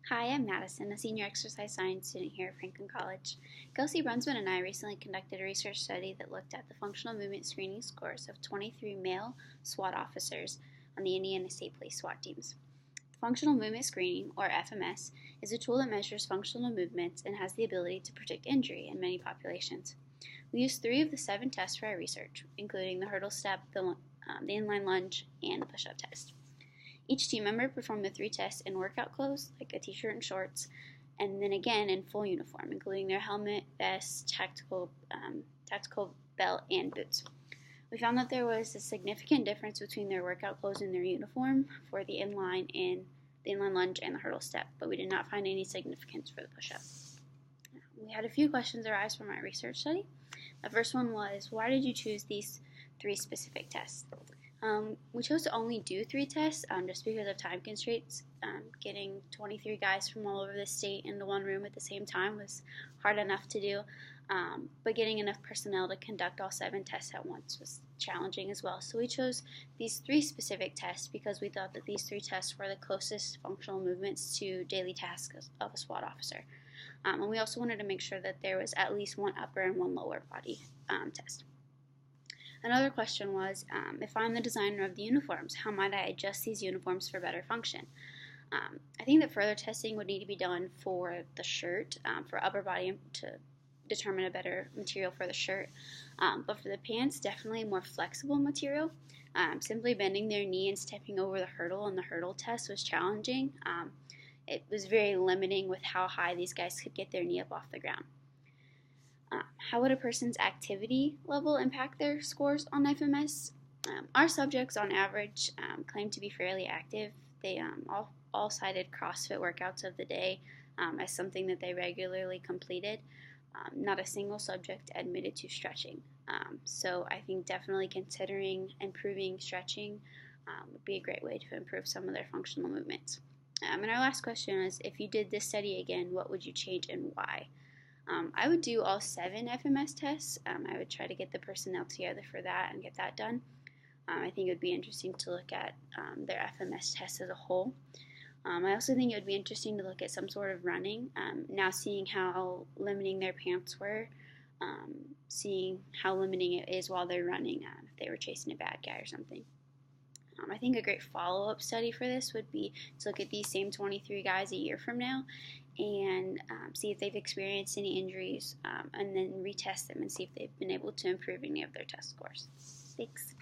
Hi, I'm Madyson, a senior exercise science student here at Franklin College. Kelsey Brunsman and I recently conducted a research study that looked at the functional movement screening scores of 23 male SWAT officers on the Indiana State Police SWAT teams. Functional movement screening, or FMS, is a tool that measures functional movements and has the ability to predict injury in many populations. We used 3 of the 7 tests for our research, including the hurdle step, the inline lunge, and the push-up test. Each team member performed the 3 tests in workout clothes, like a t-shirt and shorts, and then again in full uniform, including their helmet, vest, tactical belt, and boots. We found that there was a significant difference between their workout clothes and their uniform for the inline lunge and the hurdle step, but we did not find any significance for the push-up. We had a few questions arise from our research study. The first one was, why did you choose these 3 specific tests? We chose to only do 3 tests just because of time constraints. Getting 23 guys from all over the state into one room at the same time was hard enough to do, but getting enough personnel to conduct all 7 tests at once was challenging as well. So we chose these 3 specific tests because we thought that these 3 tests were the closest functional movements to daily tasks of a SWAT officer. And we also wanted to make sure that there was at least one upper and one lower body test. Another question was, if I'm the designer of the uniforms, how might I adjust these uniforms for better function? I think that further testing would need to be done for the shirt, for upper body to determine a better material for the shirt. But for the pants, definitely a more flexible material. Simply bending their knee and stepping over the hurdle in the hurdle test was challenging. It was very limiting with how high these guys could get their knee up off the ground. How would a person's activity level impact their scores on FMS? Our subjects, on average, claimed to be fairly active. They all cited CrossFit workouts of the day as something that they regularly completed. Not a single subject admitted to stretching. So I think definitely considering improving stretching would be a great way to improve some of their functional movements. And our last question is, if you did this study again, what would you change and why? I would do all 7 FMS tests. I would try to get the personnel together for that and get that done. I think it would be interesting to look at their FMS tests as a whole. I also think it would be interesting to look at some sort of running, now seeing how limiting their pants were, seeing how limiting it is while they're running, if they were chasing a bad guy or something. I think a great follow-up study for this would be to look at these same 23 guys a year from now and see if they've experienced any injuries, and then retest them and see if they've been able to improve any of their test scores. Thanks.